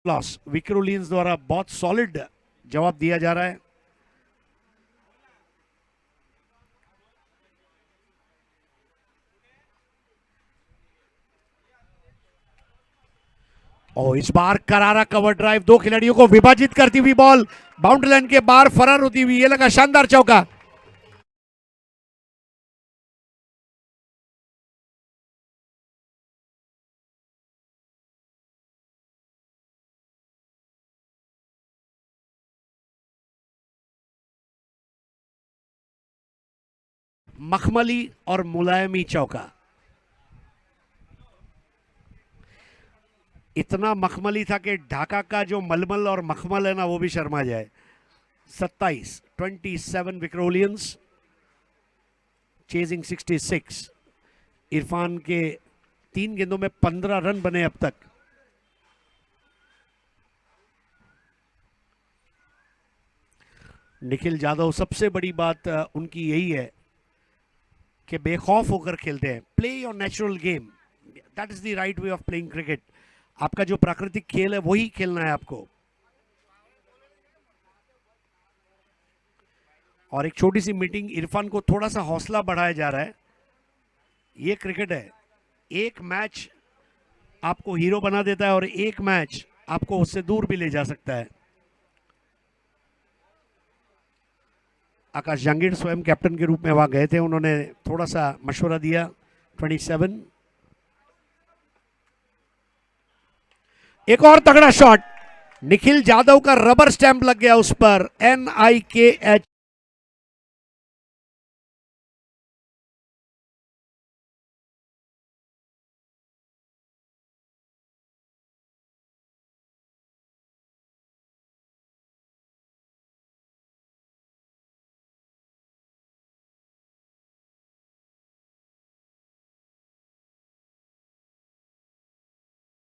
लॉस। विक्रोलियंस द्वारा बहुत सॉलिड जवाब दिया जा रहा है। और इस बार करारा कवर ड्राइव, 2 खिलाड़ियों को विभाजित करती हुई बॉल बाउंड्री लाइन के बाहर फरार होती हुई, ये लगा शानदार चौका। मखमली और मुलायमी चौका। इतना मखमली था कि ढाका का जो मलमल और मखमल है ना वो भी शर्मा जाए। 27 विक्रोलियंस चेजिंग 66। इरफान के 3 गेंदों में 15 रन बने अब तक। निखिल जाधव, सबसे बड़ी बात उनकी यही है कि बेखौफ होकर खेलते हैं। Play your natural game, that is the right way of playing cricket. आपका जो प्राकृतिक खेल है वही खेलना है आपको। और एक छोटी सी मीटिंग, इरफान को थोड़ा सा हौसला बढ़ाया जा रहा है। ये क्रिकेट है, एक मैच आपको हीरो बना देता है और एक मैच आपको उससे दूर भी ले जा सकता है। आकाश जहांगीर स्वयं कैप्टन के रूप में वहां गए थे, उन्होंने थोड़ा सा मशवरा दिया। 27। एक और तगड़ा शॉट, निखिल जाधव का रबर स्टैंप लग गया उस पर। NIKH।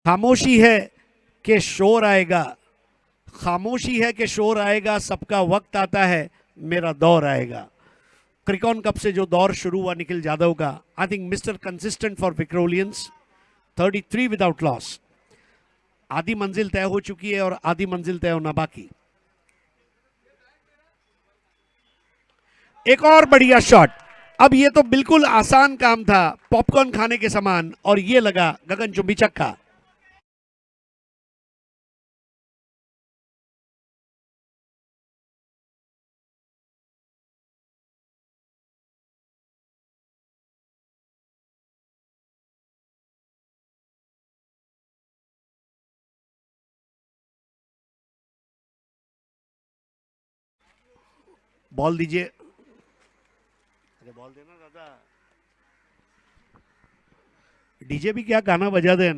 खामोशी है कि शोर आएगा, खामोशी है कि शोर आएगा, सबका वक्त आता है, मेरा दौर आएगा। क्रिकॉन कप से जो दौर शुरू हुआ निखिल जाधव का, I think mister consistent for Vikrolians. 33 without loss. आधी मंजिल तय हो चुकी है और आधी मंजिल तय होना बाकी। एक और बढ़िया शॉट। अब ये तो बिल्कुल आसान काम था, पॉपकॉर्न खाने के समान, और ये लगा गगनचुंबी छक्का। बॉल दीजिए। अरे बॉल देना दादा। डीजे भी क्या गाना बजा दे,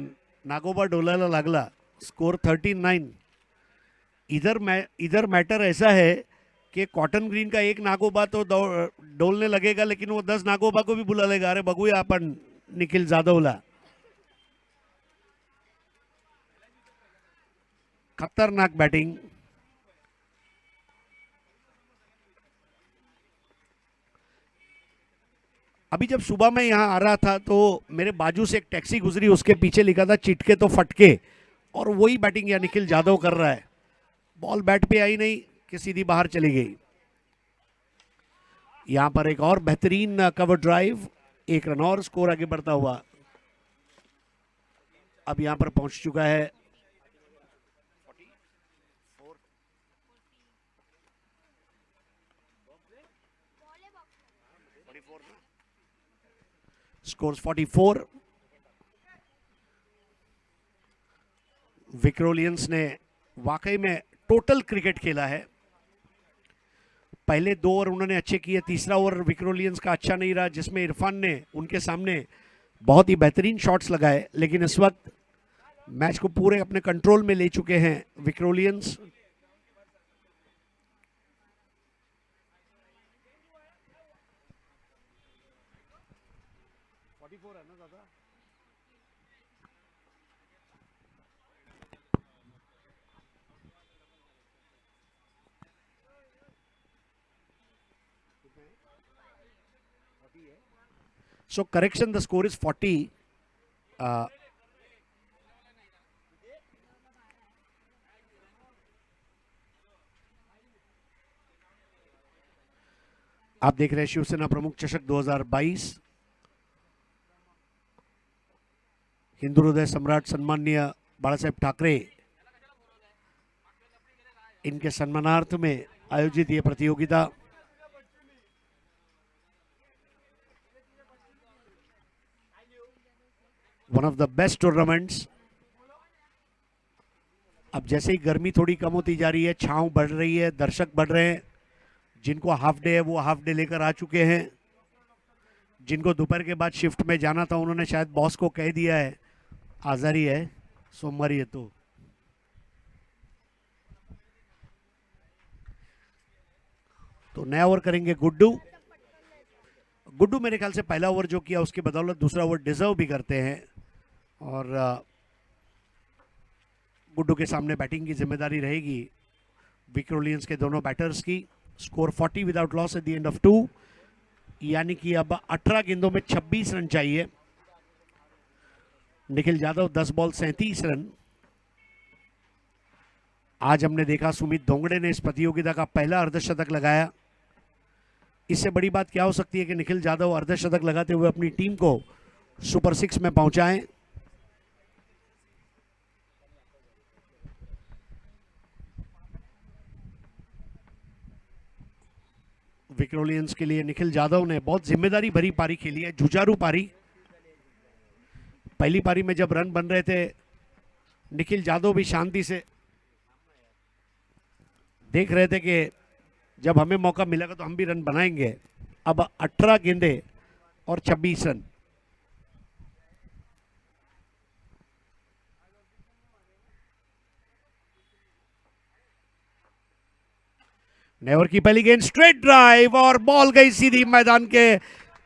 नागोबा डोलायला लागला। स्कोर 39। इधर मैटर ऐसा है कि कॉटन ग्रीन का एक नागोबा तो डोलने लगेगा, लेकिन वो 10 नागोबा को भी बुला लेगा। अरे बघूया आपण निखिल जाधवला। खतरनाक बैटिंग। अभी जब सुबह मैं यहाँ आ रहा था तो मेरे बाजू से एक टैक्सी गुजरी, उसके पीछे लिखा था चिटके तो फटके, और वही बैटिंग यहाँ निखिल जाधव कर रहा है। बॉल बैट पे आई नहीं कि सीधी बाहर चली गई। यहां पर एक और बेहतरीन कवर ड्राइव, 1 रन और, स्कोर आगे बढ़ता हुआ। अब यहां पर पहुंच चुका है स्कोर 44। विक्रोलियंस ने वाकई में टोटल क्रिकेट खेला है। पहले 2 ओवर उन्होंने अच्छे किए, तीसरा ओवर विक्रोलियंस का अच्छा नहीं रहा, जिसमें इरफान ने उनके सामने बहुत ही बेहतरीन शॉट्स लगाए। लेकिन इस वक्त मैच को पूरे अपने कंट्रोल में ले चुके हैं विक्रोलियंस। So correction, the score is 40. आप देख रहे हैं शिवसेना प्रमुख चषक 2022। हिंदू हृदय सम्राट सम्माननीय बाळासाहेब ठाकरे, इनके सम्मानार्थ में आयोजित ये प्रतियोगिता। One of the best tournaments. अब जैसे ही गर्मी थोड़ी कम होती जा रही है, छांव बढ़ रही है, दर्शक बढ़ रहे हैं, जिनको हाफ डे है वो हाफ डे लेकर आ चुके हैं। जिनको दोपहर के बाद शिफ्ट में जाना था उन्होंने शायद बॉस को कह दिया है आजारी है, सोमवार है तो नया ओवर करेंगे गुड्डू। गुड्डू मेरे ख्याल से पहला ओवर जो किया उसके बदौलत दूसरा ओवर डिजर्व भी करते हैं और गुड्डू के सामने बैटिंग की जिम्मेदारी रहेगी विक्रोलियंस के दोनों बैटर्स की। Score 40 without loss at the end of 2, यानी कि अब 18 गेंदों में 26 रन चाहिए। Nikhil Yadav 10 ball 37 run. आज हमने देखा सुमित दोंगड़े ने इस प्रतियोगिता का पहला अर्धशतक लगाया। इससे बड़ी बात क्या हो सकती है कि निखिल यादव अर्धशतक लगाते हुए अपनी टीम को सुपर 6 में पहुंचाएं। विक्रोलियंस के लिए निखिल यादव ने बहुत जिम्मेदारी भरी पारी खेली है, जुझारू पारी। पहली पारी में जब रन बन रहे थे निखिल यादव भी शांति से देख रहे थे कि जब हमें मौका मिलेगा तो हम भी रन बनाएंगे। अब 18 गेंदे और 26 रन। नेवर की पहली गेंद स्ट्रेट ड्राइव और बॉल गई सीधी मैदान के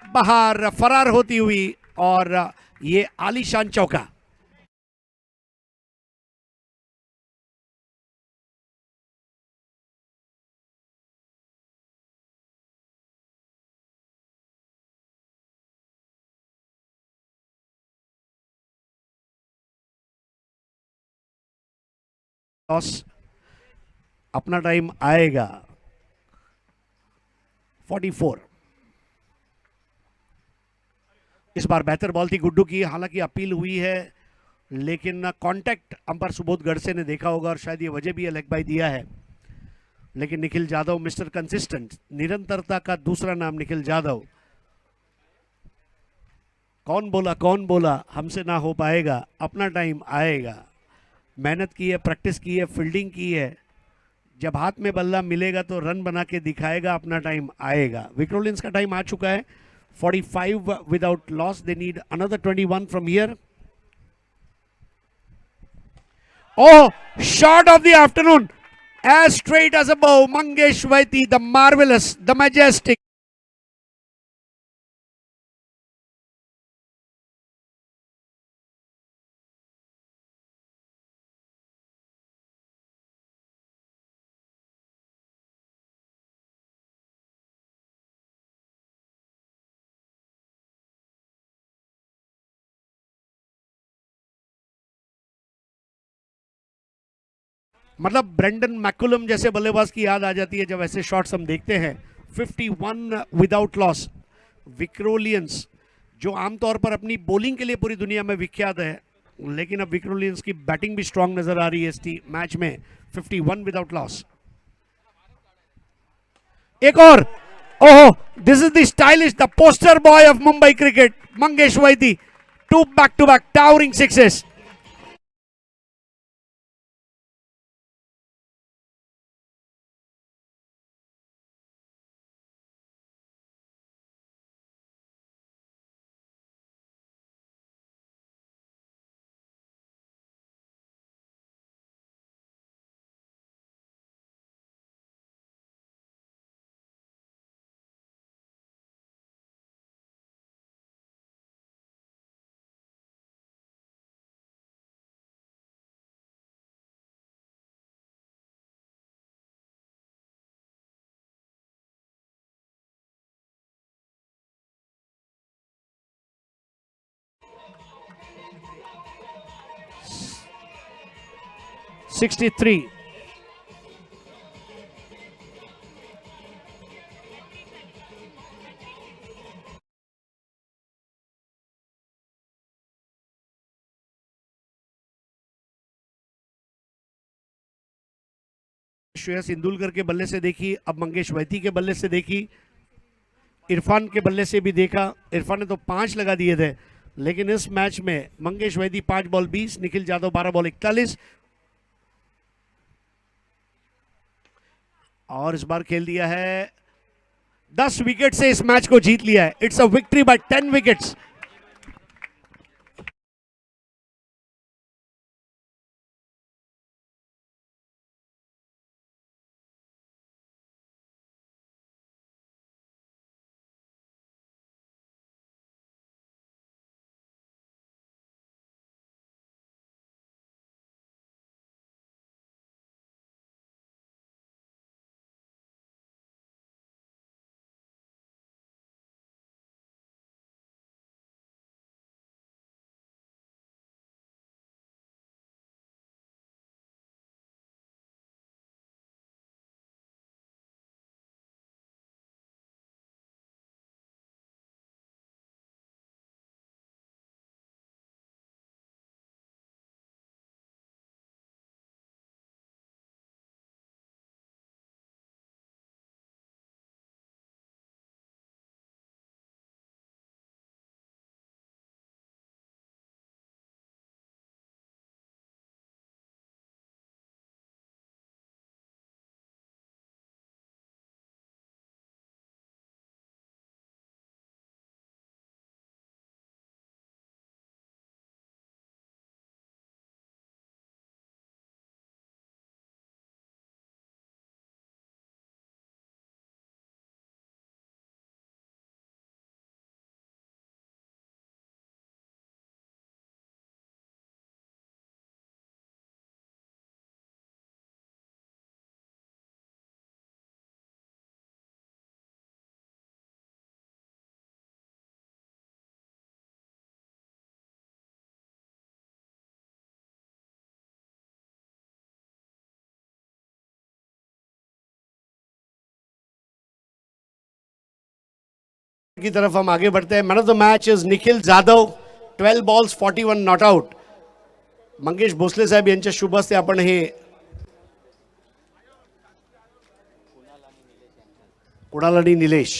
बाहर फरार होती हुई और ये आलीशान चौका। अपना टाइम आएगा 44। इस बार बेहतर बॉल थी गुड्डू की, हालांकि अपील हुई है लेकिन कांटेक्ट अंपायर सुबोध गढ़से ने देखा होगा और शायद ये वजह भी है, लेग बाय दिया है। लेकिन निखिल यादव मिस्टर कंसिस्टेंट, निरंतरता का दूसरा नाम निखिल यादव। कौन बोला हमसे ना हो पाएगा, अपना टाइम आएगा। मेहनत की है, प्रैक्टिस की है, फील्डिंग की है, जब हाथ में बल्ला मिलेगा तो रन बना के दिखाएगा, अपना टाइम आएगा। विक्रोलियंस का टाइम आ चुका है 45 without loss, they need another 21 from here. Oh, shot of the afternoon, as straight as a bow, Mangesh Vaiti, the marvelous, the majestic. मतलब ब्रेंडन मैकुलम जैसे बल्लेबाज की याद आ जाती है जब ऐसे शॉट्स हम देखते हैं। 51 विदाउट लॉस। विक्रोलियंस जो आमतौर पर अपनी बॉलिंग के लिए पूरी दुनिया में विख्यात है, लेकिन अब विक्रोलियंस की बैटिंग भी स्ट्रांग नजर आ रही है इस मैच में। 51 विदाउट लॉस। एक और, oho, this is the stylish, the poster boy of Mumbai cricket, Mangesh Vaiti, 2 back-to-back towering sixes. $63. Shreyas Indulkar के बल्ले से देखी, अब मंगेश वैती के बल्ले से देखी, इरफान के बल्ले से भी देखा। इरफान ने तो 5 लगा दिए थे, लेकिन इस मैच में मंगेश वैती 5 बॉल 20, निखिल यादव 12 बॉल 41। और इस बार खेल दिया है 10 विकेट से इस मैच को जीत लिया है. It's a victory by 10 wickets. की तरफ हम आगे बढ़ते हैं. Man of the match is Nikhil Jadhav. 12 balls 41 not out. Mangesh Bhosale साहेब यांच्या शुभ हस्ते आपण हे कुणाल आणि निलेश